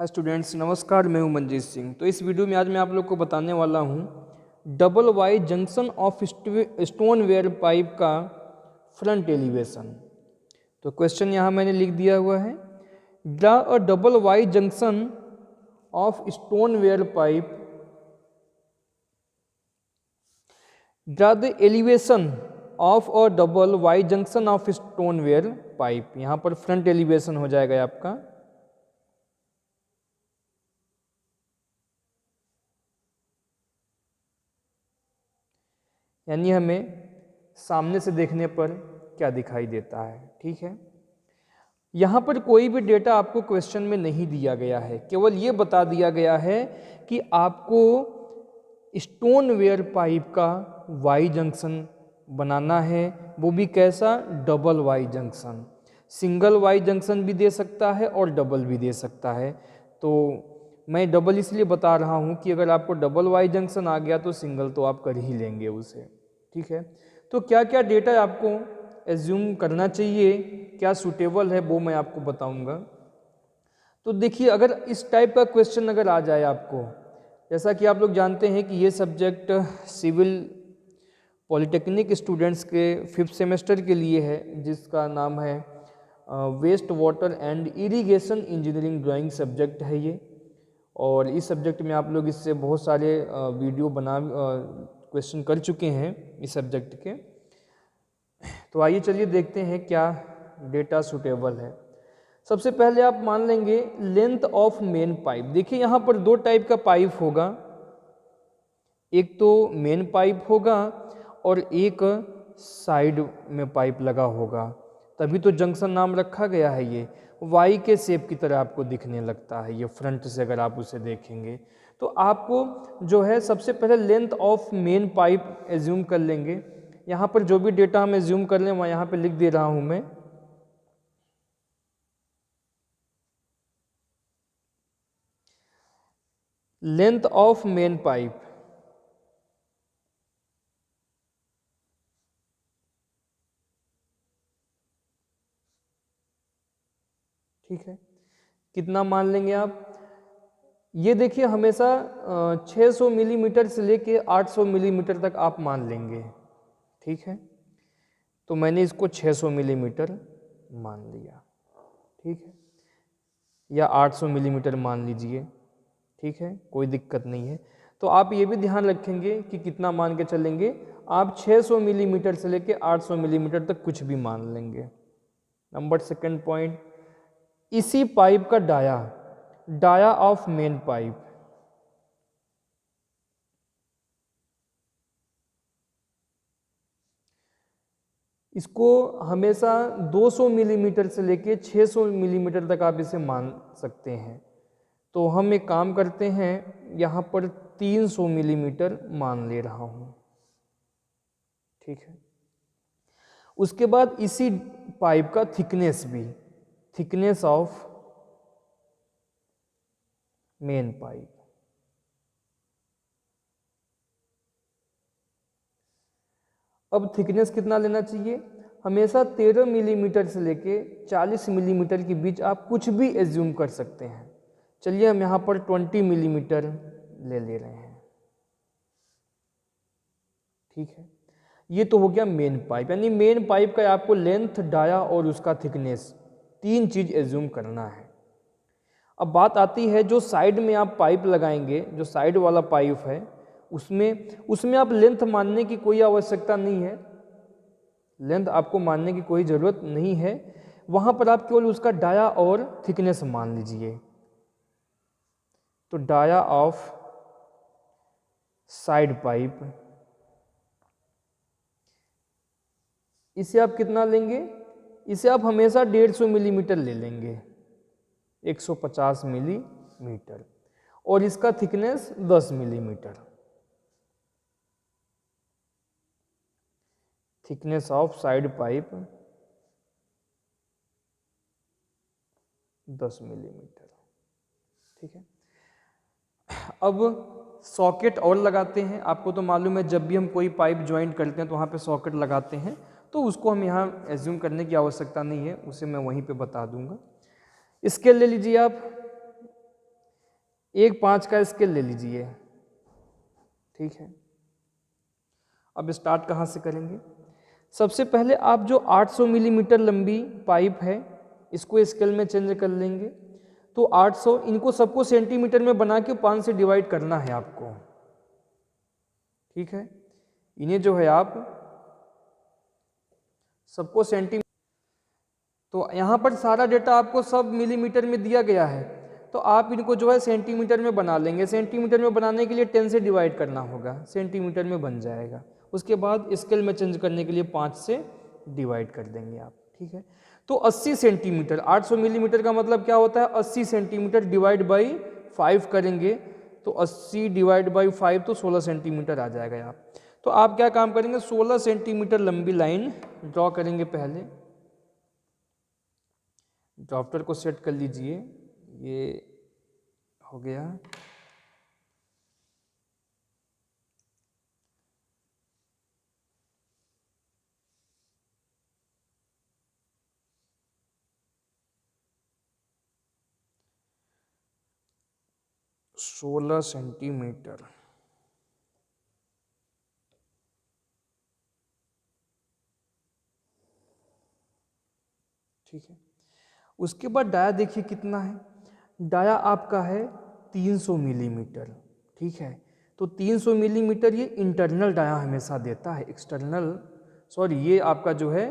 Hi students, नमस्कार। मैं हूं मंजीत सिंह। तो इस वीडियो में आज मैं आप लोग को बताने वाला हूं double Y junction of stoneware pipe का फ्रंट एलिवेशन। तो क्वेश्चन यहां मैंने लिख दिया हुआ है, draw a double Y junction of stoneware pipe, draw the elevation of a double Y junction of stoneware pipe. यहां पर फ्रंट एलिवेशन हो जाएगा आपका। यानी हमें सामने से देखने पर क्या दिखाई देता है। ठीक है, यहाँ पर कोई भी डेटा आपको क्वेश्चन में नहीं दिया गया है, केवल ये बता दिया गया है कि आपको स्टोन वेयर पाइप का वाई जंक्शन बनाना है। वो भी कैसा? Double Y junction. Single Y junction भी दे सकता है और डबल भी दे सकता है। तो मैं डबल इसलिए बता रहा हूँ कि अगर आपको डबल वाई जंक्शन आ गया तो सिंगल तो आप कर ही लेंगे उसे। ठीक है, तो क्या क्या डेटा आपको एज्यूम करना चाहिए, क्या सूटेबल है, वो मैं आपको बताऊंगा। तो देखिए, अगर इस टाइप का क्वेश्चन अगर आ जाए आपको, जैसा कि आप लोग जानते हैं कि ये सब्जेक्ट सिविल पॉलिटेक्निक स्टूडेंट्स के 5th सेमेस्टर के लिए है, जिसका नाम है waste water and irrigation engineering drawing subject है ये। और इस सब्जेक्ट में आप लोग इससे बहुत सारे वीडियो बना क्वेश्चन कर चुके हैं इस सब्जेक्ट के। तो आइए चलिए देखते हैं क्या डेटा सुटेबल है। सबसे पहले आप मान लेंगे लेंथ ऑफ मेन पाइप। देखिए यहाँ पर दो टाइप का पाइप होगा, एक तो मेन पाइप होगा और एक साइड में पाइप लगा होगा, तभी तो जंक्शन नाम रखा गया है। ये वाई के शेप की तरह आपको दिखने लगता है ये फ्रंट से अगर आप उसे देखेंगे। तो आपको जो है सबसे पहले length of main pipe assume कर लेंगे। यहाँ पर जो भी डेटा हम एज्यूम कर लें वहाँ यहाँ पे लिख दे रहा हूँ मैं। लेंथ ऑफ मेन पाइप, ठीक है, कितना मान लेंगे आप? ये देखिए हमेशा 600 मिलीमीटर से लेके 800 मिलीमीटर तक आप मान लेंगे। ठीक है, तो मैंने इसको 600 मिलीमीटर मान लिया। ठीक है, या 800 मिलीमीटर मान लीजिए। ठीक है, कोई दिक्कत नहीं है। तो आप ये भी ध्यान रखेंगे कि कितना मान के चलेंगे। आप 600 मिलीमीटर से लेके 800 मिलीमीटर तक कुछ भी मान लेंगे। नंबर सेकंड पॉइंट, इसी पाइप का dia, dia of main pipe, इसको हमेशा 200 मिलीमीटर से लेके 600 मिलीमीटर तक आप इसे मान सकते हैं। तो हम एक काम करते हैं, यहाँ पर 300 मिलीमीटर मान ले रहा हूँ। ठीक है, उसके बाद इसी पाइप का थिकनेस भी, थिकनेस ऑफ मेन पाइप, अब थिकनेस कितना लेना चाहिए? हमेशा 13 मिलीमीटर से लेके 40 मिलीमीटर के बीच आप कुछ भी एज्यूम कर सकते हैं। चलिए हम यहाँ पर 20 मिलीमीटर ले रहे हैं। ठीक है, ये तो हो गया मेन पाइप। यानी मेन पाइप का आपको लेंथ, डाया और उसका थिकनेस, तीन चीज एज्यूम करना है। अब बात आती है जो साइड में आप पाइप लगाएंगे, जो साइड वाला पाइप है उसमें आप लेंथ मानने की कोई आवश्यकता नहीं है। लेंथ आपको मानने की कोई ज़रूरत नहीं है। वहाँ पर आप केवल उसका डाया और थिकनेस मान लीजिए। तो डाया ऑफ साइड पाइप, इसे आप कितना लेंगे? इसे आप हमेशा 150 मिलीमीटर ले लेंगे, 150 मिलीमीटर, और इसका thickness 10 millimetre. Thickness of side pipe 10 millimetre. ठीक है, अब सॉकेट और लगाते हैं। आपको तो मालूम है जब भी हम कोई पाइप ज्वाइंट करते हैं तो वहाँ पे सॉकेट लगाते हैं, तो उसको हम यहाँ एज्यूम करने की आवश्यकता नहीं है, उसे मैं वहीं पे बता दूंगा। स्केल ले लीजिए आप, 1/5 का स्केल ले लीजिए। ठीक है, अब स्टार्ट कहाँ से करेंगे? सबसे पहले आप जो 800 मिलीमीटर लंबी पाइप है इसको स्केल में चेंज कर लेंगे। तो 800, इनको सबको सेंटीमीटर में बना के 5 से डिवाइड करना है आपको। ठीक है, इन्हें जो है आप सबको सेंटीमीटर, तो यहाँ पर सारा डेटा आपको सब मिलीमीटर में दिया गया है, तो आप इनको जो है सेंटीमीटर में बना लेंगे। सेंटीमीटर में बनाने के लिए 10 से डिवाइड करना होगा, सेंटीमीटर में बन जाएगा। उसके बाद स्केल में चेंज करने के लिए 5 से डिवाइड कर देंगे आप। ठीक है, तो 80 सेंटीमीटर, 800 मिलीमीटर का मतलब क्या होता है? 80 सेंटीमीटर डिवाइड बाई 5 करेंगे तो 80 डिवाइड बाई 5 तो 16 सेंटीमीटर आ जाएगा आप। तो आप क्या काम करेंगे? 16 सेंटीमीटर लंबी लाइन ड्रॉ करेंगे। पहले ड्रॉप्टर को सेट कर लीजिए, ये हो गया। सोलह सेंटीमीटर। ठीक है, उसके बाद डाया देखिए कितना है। डाया आपका है 300 मिलीमीटर। ठीक है, तो 300 मिलीमीटर ये इंटरनल डाया हमेशा देता है, एक्सटर्नल सॉरी, ये आपका जो है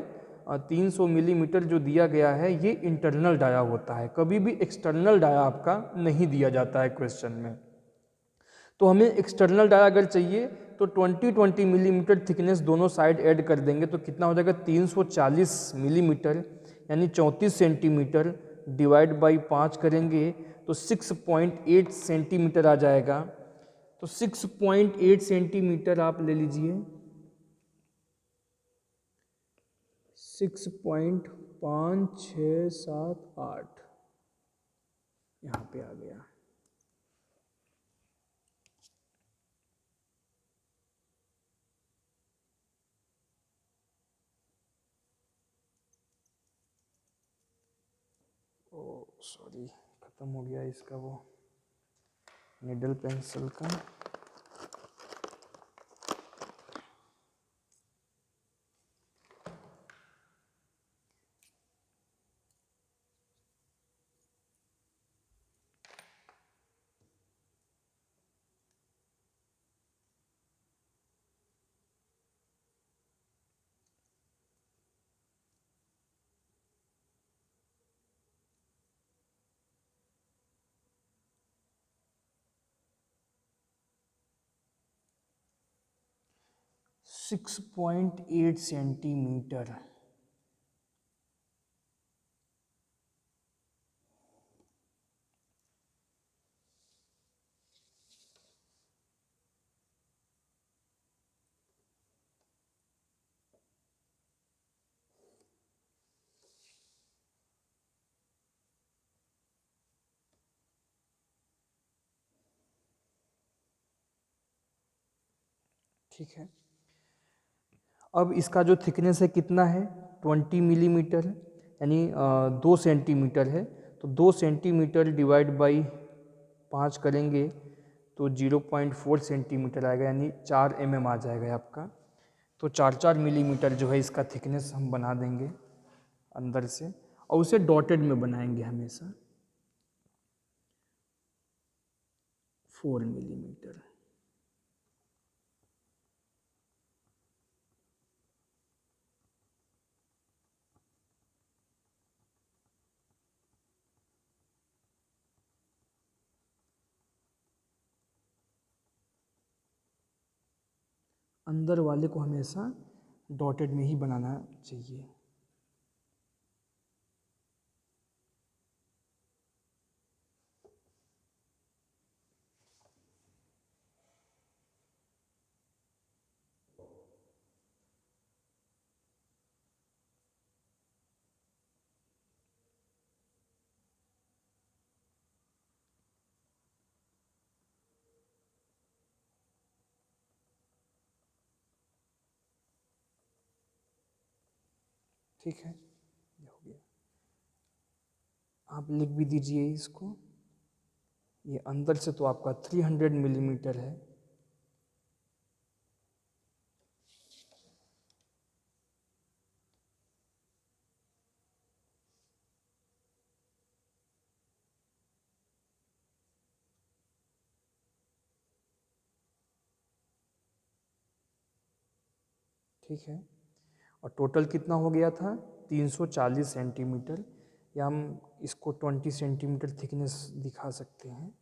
300 मिलीमीटर जो दिया गया है ये इंटरनल डाया होता है, कभी भी एक्सटर्नल डाया आपका नहीं दिया जाता है क्वेश्चन में। तो हमें एक्सटर्नल डाया अगर चाहिए तो 20-20 मिलीमीटर थिकनेस दोनों साइड ऐड कर देंगे, तो कितना हो जाएगा? 340 मिलीमीटर यानी 34 सेंटीमीटर डिवाइड बाई 5 करेंगे तो 6.8 सेंटीमीटर आ जाएगा। तो 6.8 सेंटीमीटर आप ले लीजिए, 6.5678 यहाँ पे आ गया। ओ सॉरी, ख़त्म हो गया इसका वो निडल पेंसिल का। Six 6.8 centimetre. ठीक है, अब इसका जो थिकनेस है कितना है? 20 मिलीमीटर यानी 2 सेंटीमीटर है। तो 2 सेंटीमीटर डिवाइड बाई 5 करेंगे तो 0.4 सेंटीमीटर आएगा, यानी 4 mm आ जाएगा आपका। तो 4-4 मिलीमीटर जो है इसका थिकनेस हम बना देंगे अंदर से, और उसे डॉटेड में बनाएंगे हमेशा 4 मिलीमीटर। अंदर वाले को हमेशा डॉटेड में ही बनाना चाहिए। ठीक है, ये हो गया। आप लिख भी दीजिए इसको। ये अंदर से तो आपका 300 मिलीमीटर है। ठीक है, और टोटल कितना हो गया था 340 सेंटीमीटर, या हम इसको 20 सेंटीमीटर थिकनेस दिखा सकते हैं।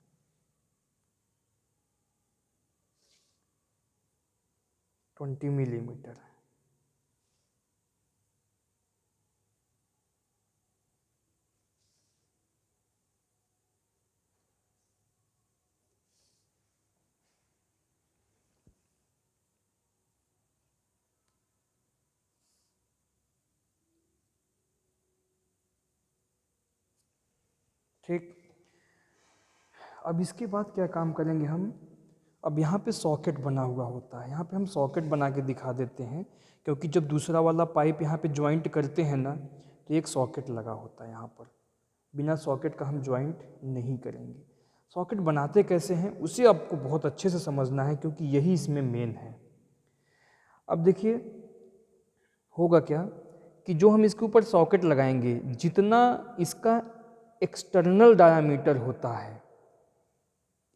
Twenty millimetre. ठीक, अब इसके बाद क्या काम करेंगे हम, अब यहाँ पे सॉकेट बना हुआ होता है, यहाँ पे हम सॉकेट बना के दिखा देते हैं, क्योंकि जब दूसरा वाला पाइप यहाँ पे ज्वाइंट करते हैं ना, तो एक सॉकेट लगा होता है यहाँ पर, बिना सॉकेट का हम ज्वाइंट नहीं करेंगे। सॉकेट बनाते कैसे हैं उसे आपको बहुत अच्छे से समझना है, क्योंकि यही इसमें मेन है। अब देखिए होगा क्या कि जो हम इसके ऊपर सॉकेट लगाएंगे, जितना इसका एक्सटर्नल डायामीटर होता है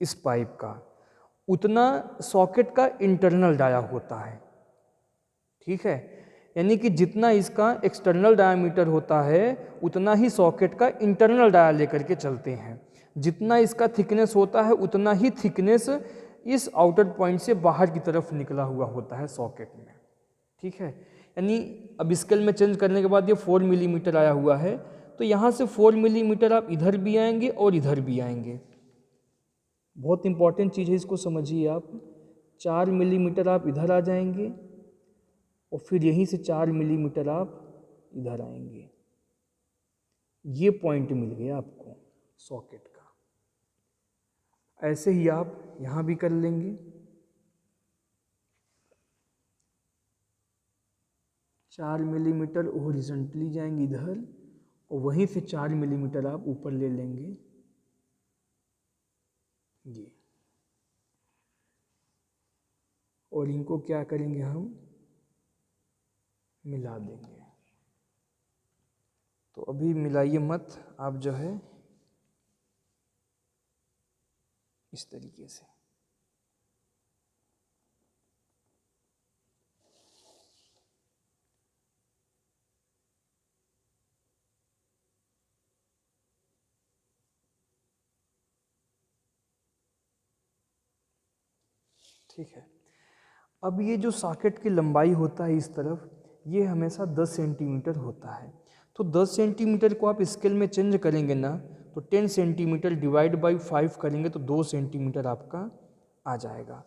इस पाइप का, उतना सॉकेट का इंटरनल डाया होता है। ठीक है, यानी कि जितना इसका एक्सटर्नल डायामीटर होता है उतना ही सॉकेट का इंटरनल डाया लेकर के चलते हैं। जितना इसका थिकनेस होता है उतना ही थिकनेस इस आउटर पॉइंट से बाहर की तरफ निकला हुआ होता है सॉकेट में। ठीक है, यानी अब स्केल में चेंज करने के बाद ये 4 मिलीमीटर आया हुआ है, तो यहाँ से 4 मिलीमीटर आप इधर भी आएंगे और इधर भी आएंगे। बहुत इंपॉर्टेंट चीज़ है, इसको समझिए आप। 4 मिलीमीटर आप इधर आ जाएंगे और फिर यहीं से 4 मिलीमीटर आप इधर आएंगे। ये पॉइंट मिल गया आपको सॉकेट का। ऐसे ही आप यहाँ भी कर लेंगे। 4 मिलीमीटर हॉरिजॉन्टली जाएंगे इधर और वहीं से 4 मिलीमीटर आप ऊपर ले लेंगे ये, और इनको क्या करेंगे हम मिला देंगे। तो अभी मिलाइए मत, आप जो है इस तरीके से। ठीक है, अब ये जो सॉकेट की लंबाई होता है इस तरफ, ये हमेशा 10 सेंटीमीटर होता है। तो 10 सेंटीमीटर को आप स्केल में चेंज करेंगे ना, तो 10 सेंटीमीटर डिवाइड बाई 5 करेंगे तो 2 सेंटीमीटर आपका आ जाएगा।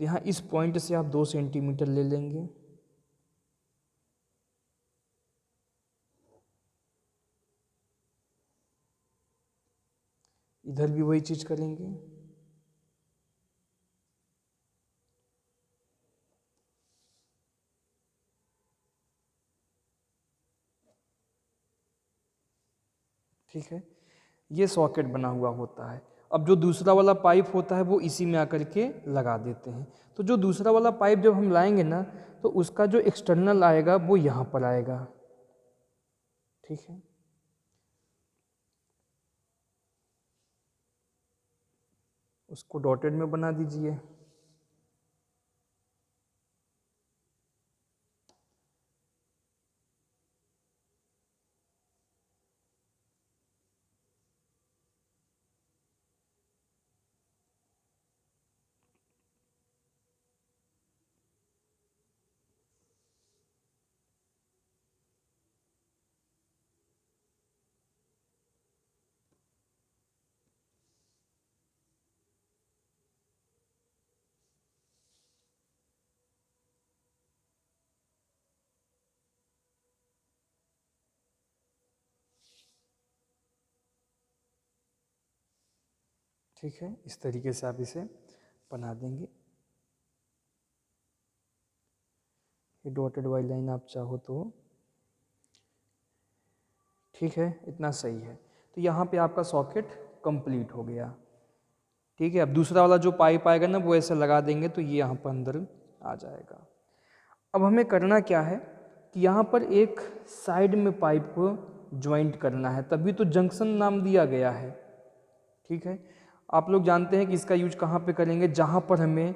तो यहाँ इस पॉइंट से आप 2 सेंटीमीटर ले लेंगे। इधर भी वही चीज़ करेंगे। ठीक है, ये सॉकेट बना हुआ होता है। अब जो दूसरा वाला पाइप होता है वो इसी में आकर के लगा देते हैं। तो जो दूसरा वाला पाइप जब हम लाएंगे ना, तो उसका जो एक्सटर्नल आएगा वो यहाँ पर आएगा। ठीक है, उसको डॉटेड में बना दीजिए। ठीक है, इस तरीके से आप इसे बना देंगे। ये डॉटेड वाली लाइन आप चाहो तो, ठीक है, इतना सही है। तो यहाँ पे आपका सॉकेट कंप्लीट हो गया। ठीक है। अब दूसरा वाला जो पाइप आएगा ना वो ऐसे लगा देंगे तो ये यहाँ पर अंदर आ जाएगा। अब हमें करना क्या है कि यहाँ पर एक साइड में पाइप को ज्वाइंट करना है, तभी तो जंक्शन नाम दिया गया है। ठीक है। आप लोग जानते हैं कि इसका यूज कहाँ पे करेंगे, जहाँ पर हमें,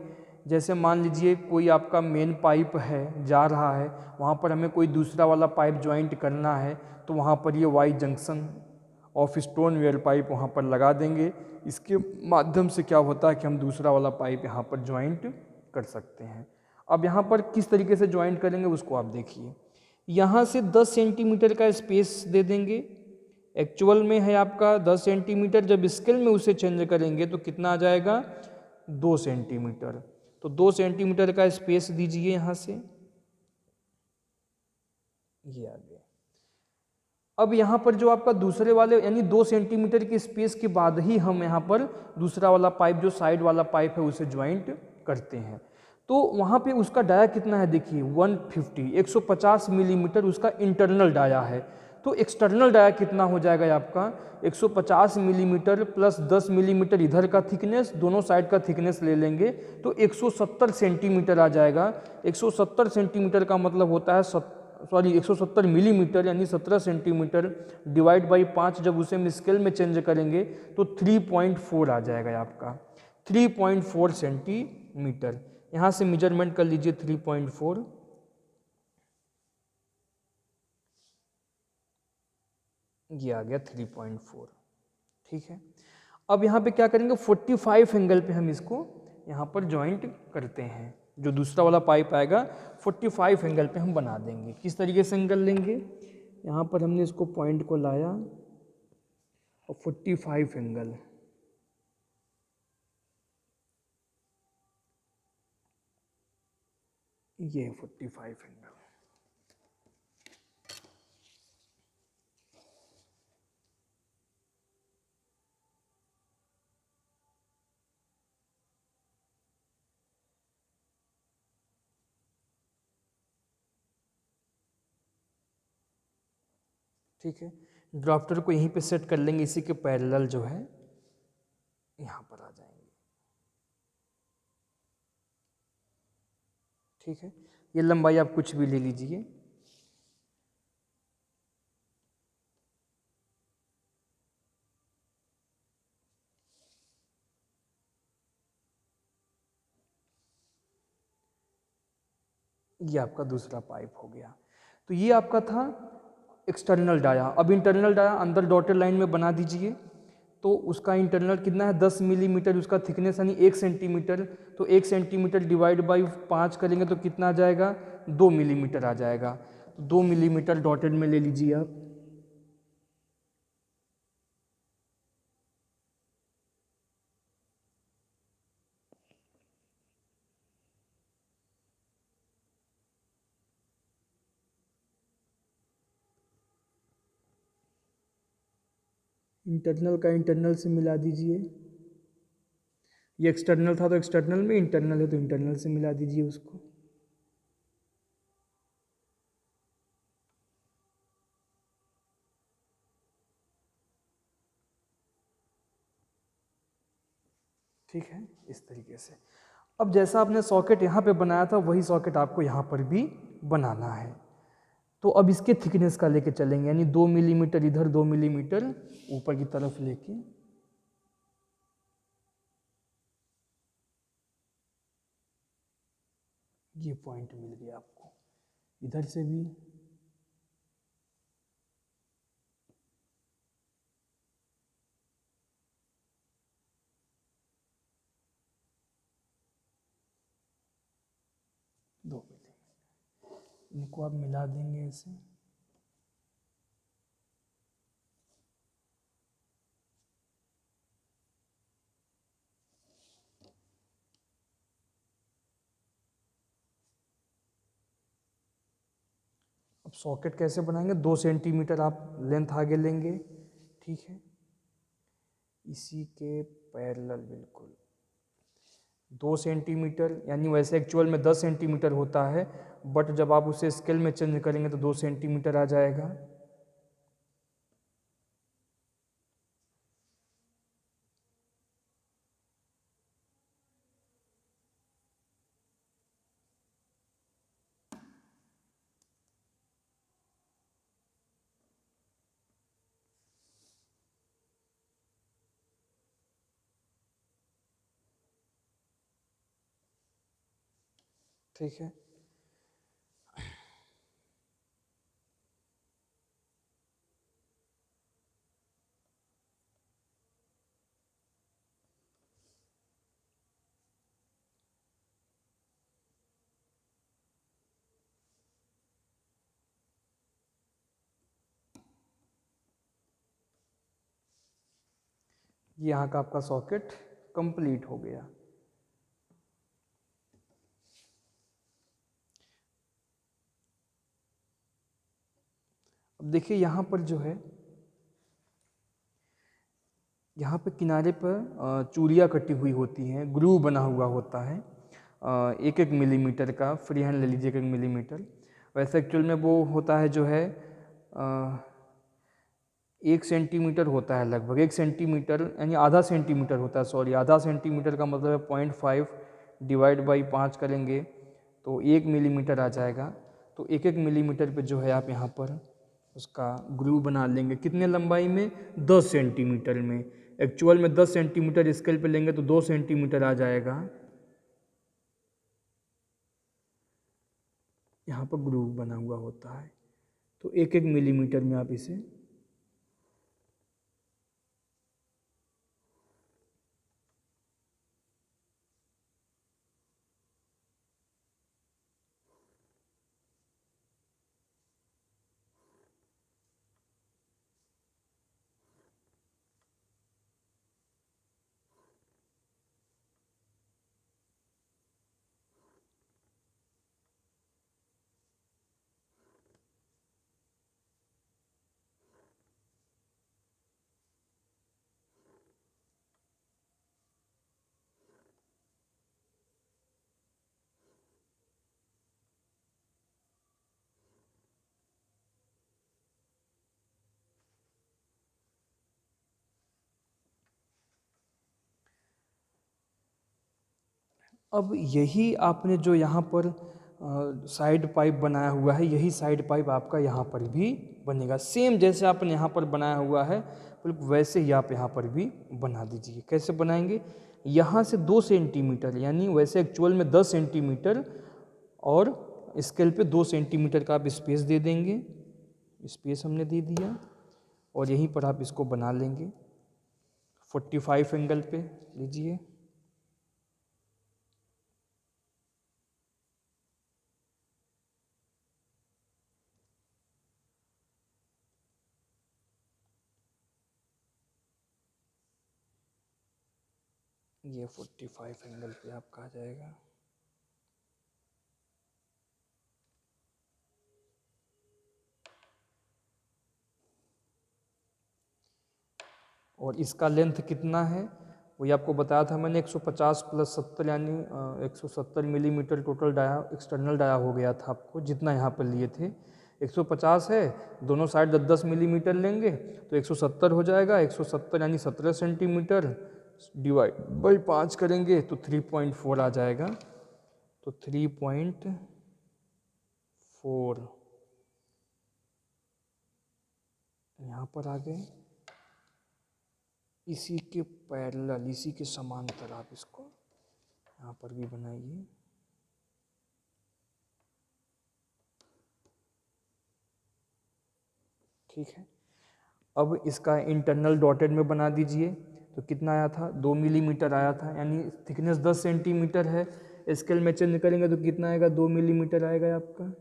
जैसे मान लीजिए कोई आपका मेन पाइप है जा रहा है, वहाँ पर हमें कोई दूसरा वाला पाइप ज्वाइंट करना है, तो वहाँ पर ये Y junction of stoneware pipe वहाँ पर लगा देंगे। इसके माध्यम से क्या होता है कि हम दूसरा वाला पाइप यहाँ पर ज्वाइंट कर सकते हैं। अब यहाँ पर किस तरीके से ज्वाइंट करेंगे उसको आप देखिए। यहाँ से 10 सेंटीमीटर का स्पेस दे देंगे। एक्चुअल में है आपका 10 सेंटीमीटर, जब स्केल में उसे चेंज करेंगे तो कितना आ जाएगा, 2 सेंटीमीटर। तो 2 सेंटीमीटर का स्पेस दीजिए यहाँ से, ये आ गया। अब यहाँ पर जो आपका दूसरे वाले यानी 2 सेंटीमीटर की स्पेस के बाद ही हम यहाँ पर दूसरा वाला पाइप जो साइड वाला पाइप है उसे ज्वाइंट करते हैं। तो वहाँ पे उसका डाया कितना है देखिए, 150 मिलीमीटर उसका इंटरनल डाया है। तो एक्सटर्नल डाया कितना हो जाएगा आपका, 150 मिलीमीटर प्लस 10 मिलीमीटर इधर का थिकनेस, दोनों साइड का थिकनेस ले लेंगे तो 170 सेंटीमीटर आ जाएगा। 170 सेंटीमीटर का मतलब होता है 170 मिलीमीटर यानी 17 सेंटीमीटर डिवाइड बाई 5, जब उसे हम स्केल में चेंज करेंगे तो 3.4 आ जाएगा आपका, 3.4 सेंटीमीटर। यहाँ से मेजरमेंट कर लीजिए 3.4, ये आ गया 3.4। ठीक है। अब यहाँ पे क्या करेंगे, 45 एंगल पे हम इसको यहाँ पर ज्वाइंट करते हैं। जो दूसरा वाला पाइप आएगा 45 एंगल पे हम बना देंगे। किस तरीके से एंगल लेंगे, यहाँ पर हमने इसको पॉइंट को लाया और 45 एंगल, ये 45 एंगल। ठीक है। ड्राफ्टर को यहीं पे सेट कर लेंगे, इसी के पैरेलल जो है यहाँ पर आ जाएंगे। ठीक है। ये लंबाई आप कुछ भी ले लीजिए। ये आपका दूसरा पाइप हो गया। तो ये आपका था एक्सटर्नल डाया। अब इंटरनल डाया अंदर डॉटेड लाइन में बना दीजिए। तो उसका इंटरनल कितना है, 10 मिलीमीटर उसका थिकनेस यानी 1 सेंटीमीटर। तो 1 सेंटीमीटर डिवाइड बाई 5 करेंगे तो कितना आ जाएगा, 2 मिलीमीटर आ जाएगा। तो 2 मिलीमीटर डॉटेड में ले लीजिए आप। इंटरनल का इंटरनल से मिला दीजिए। ये एक्सटर्नल था तो एक्सटर्नल में, इंटरनल है तो इंटरनल से मिला दीजिए उसको। ठीक है, इस तरीके से। अब जैसा आपने सॉकेट यहाँ पे बनाया था वही सॉकेट आपको यहाँ पर भी बनाना है। तो अब इसके थिकनेस का लेके चलेंगे, यानी 2 मिलीमीटर इधर, 2 मिलीमीटर ऊपर की तरफ लेके, ये पॉइंट मिल गया आपको। इधर से भी दो मिलीमीटर, इनको आप मिला देंगे ऐसे। अब सॉकेट कैसे बनाएंगे, 2 सेंटीमीटर आप लेंथ आगे लेंगे। ठीक है, इसी के पैरेलल बिल्कुल 2 सेंटीमीटर, यानी वैसे एक्चुअल में 10 सेंटीमीटर होता है, बट जब आप उसे स्केल में चेंज करेंगे तो 2 सेंटीमीटर आ जाएगा। ठीक है। यहाँ का आपका सॉकेट कंप्लीट हो गया। अब देखिए यहाँ पर जो है, यहाँ पे किनारे पर चूड़ियाँ कटी हुई होती हैं, ग्रूव बना हुआ होता है 1-1 मिलीमीटर का, फ्री हैंड ले लीजिए 1 मिलीमीटर। वैसे एक्चुअल में वो होता है जो है 1 सेंटीमीटर होता है लगभग, 1 सेंटीमीटर यानी आधा सेंटीमीटर होता है, सॉरी आधा सेंटीमीटर का मतलब है 0.5 डिवाइड बाई 5 करेंगे तो 1 मिलीमीटर आ जाएगा। तो 1-1 मिलीमीटर पे जो है आप यहाँ पर उसका ग्रूव बना लेंगे। कितने लंबाई में? 10 सेंटीमीटर में। एक्चुअल में 10 सेंटीमीटर स्केल पे लेंगे तो 2 सेंटीमीटर आ जाएगा। यहाँ पर ग्रूव बना हुआ होता है, तो 1-1 मिलीमीटर में आप इसे अब यही आपने जो यहाँ पर साइड पाइप बनाया हुआ है, यही साइड पाइप आपका यहाँ पर भी बनेगा। सेम जैसे आपने यहाँ पर बनाया हुआ है बिल्कुल वैसे ही आप यहाँ पर भी बना दीजिए। कैसे बनाएंगे? यहाँ से 2 सेंटीमीटर, यानी वैसे एक्चुअल में 10 सेंटीमीटर और स्केल पे 2 सेंटीमीटर का आप स्पेस दे देंगे। स्पेस हमने दे दिया और यहीं पर आप इसको बना लेंगे 45 एंगल पे लीजिए। ये 45 एंगल पे आपका आ जाएगा। और इसका लेंथ कितना है वही आपको बताया था मैंने, 150 + 70 यानी 170 millimetre total dia, external dia हो गया था आपको, जितना यहाँ पर लिए थे 150 है, दोनों साइड 10-10 मिलीमीटर लेंगे तो 170 हो जाएगा। 170 यानी 17 सेंटीमीटर डिवाइड बाई 5 करेंगे तो 3.4 आ जाएगा। तो 3.4 यहाँ पर आ गए। इसी के पैरेलल, इसी के समांतर आप इसको यहाँ पर भी बनाइए। ठीक है, अब इसका इंटरनल डॉटेड में बना दीजिए। तो कितना आया था? 2 मिलीमीटर आया था, यानी थिकनेस 10 सेंटीमीटर है। स्केल में चेंज करेंगे तो कितना आएगा? 2 मिलीमीटर आएगा आपका।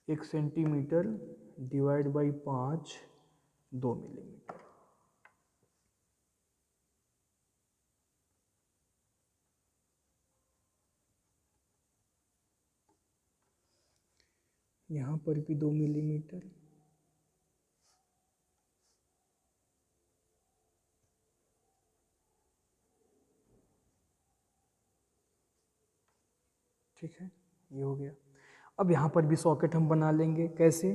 एक सेंटीमीटर डिवाइड बाई 5, 2 मिलीमीटर। यहाँ पर भी 2 मिलीमीटर। ठीक है, ये हो गया। अब यहाँ पर भी सॉकेट हम बना लेंगे। कैसे?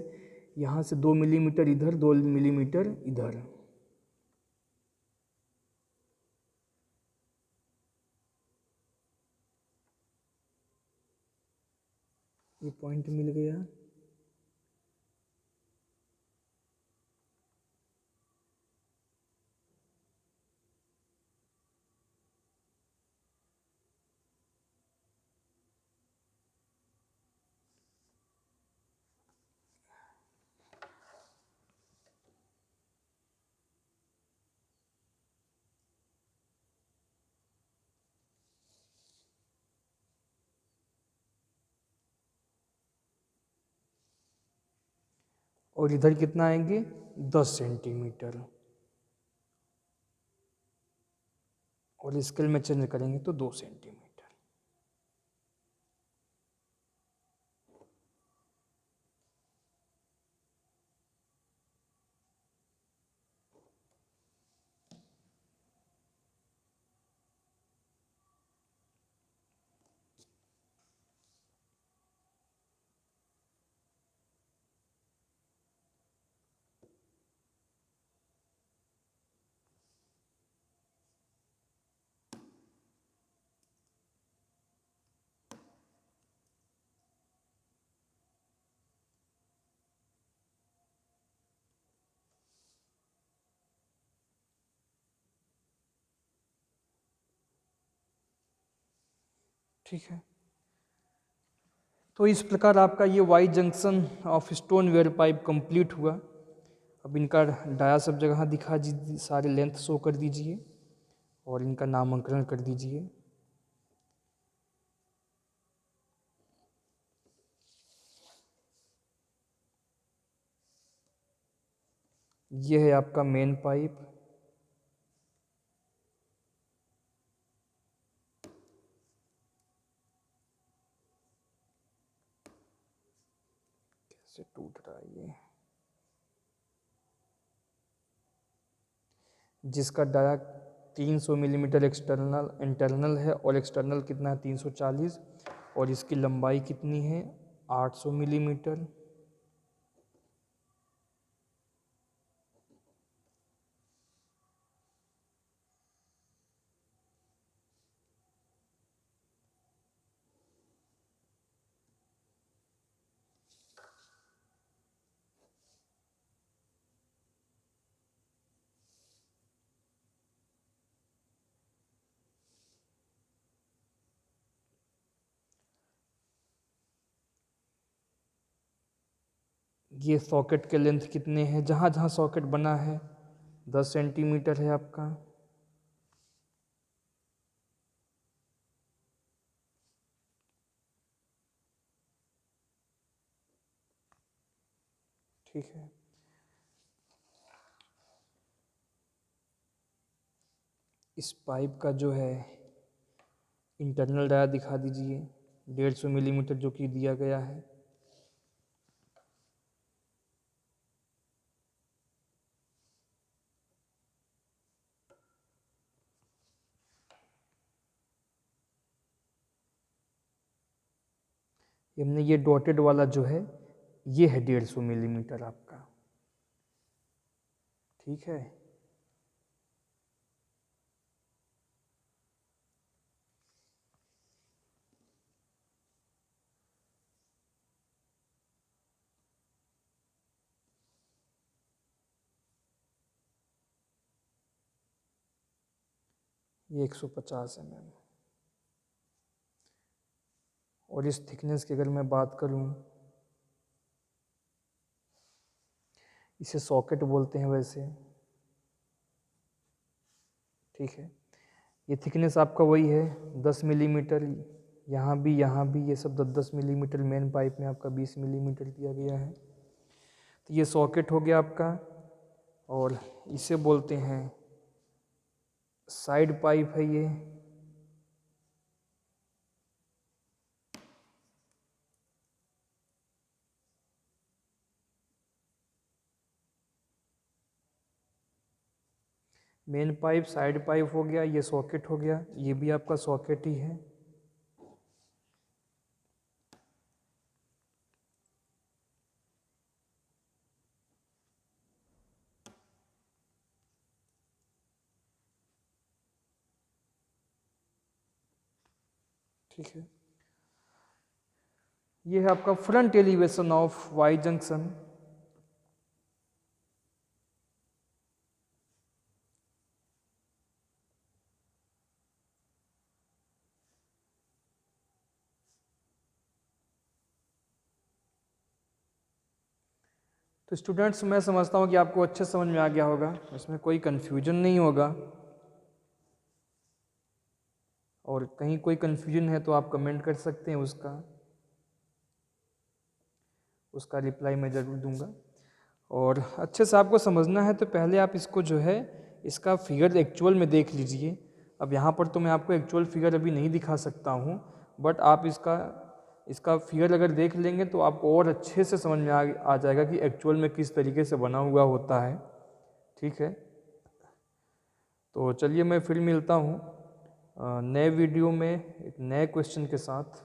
यहाँ से 2 मिलीमीटर इधर, 2 मिलीमीटर इधर। ये पॉइंट मिल गया। और इधर कितना आएंगे 10 सेंटीमीटर, और स्केल में चेंज करेंगे तो 2 सेंटीमीटर। ठीक है, तो इस प्रकार आपका ये Y junction of stoneware pipe complete हुआ। अब इनका डाया सब जगह दिखा दीजिए, सारे लेंथ शो कर दीजिए और इनका नामांकन कर दीजिए। ये है आपका मेन पाइप, कैसे टूट रहा है ये, जिसका डाया 300 मिलीमीटर एक्सटर्नल इंटरनल है और एक्सटर्नल कितना है 340, और इसकी लंबाई कितनी है 800 मिलीमीटर। ये सॉकेट के लेंथ कितने हैं, जहाँ जहाँ सॉकेट बना है 10 सेंटीमीटर है आपका। ठीक है, इस पाइप का जो है इंटरनल डाया दिखा दीजिए 150 मिलीमीटर जो कि दिया गया है। हमने ये डॉटेड वाला जो है ये है 150 मिलीमीटर आपका। ठीक है, ये 150 mm। और इस थिकनेस की अगर मैं बात करूं, इसे सॉकेट बोलते हैं वैसे। ठीक है, ये थिकनेस आपका वही है 10 मिलीमीटर, यहाँ भी ये सब 10-10 मिलीमीटर। मेन पाइप में आपका 20 मिलीमीटर दिया गया है। तो ये सॉकेट हो गया आपका, और इसे बोलते हैं साइड पाइप है ये। मेन पाइप, साइड पाइप हो गया, ये सॉकेट हो गया, ये भी आपका सॉकेट ही है। ठीक है, ये है आपका front elevation of Y junction. तो स्टूडेंट्स, मैं समझता हूँ कि आपको अच्छे समझ में आ गया होगा, इसमें कोई कन्फ्यूजन नहीं होगा। और कहीं कोई कन्फ्यूजन है तो आप कमेंट कर सकते हैं, उसका रिप्लाई मैं ज़रूर दूंगा। और अच्छे से आपको समझना है तो पहले आप इसको जो है इसका फिगर एक्चुअल में देख लीजिए। अब यहाँ पर तो मैं आपको एक्चुअल फिगर अभी नहीं दिखा सकता हूँ, बट आप इसका फिगर अगर देख लेंगे तो आपको और अच्छे से समझ में आ जाएगा कि एक्चुअल में किस तरीके से बना हुआ होता है। ठीक है, तो चलिए मैं फिर मिलता हूँ नए वीडियो में एक नए क्वेश्चन के साथ।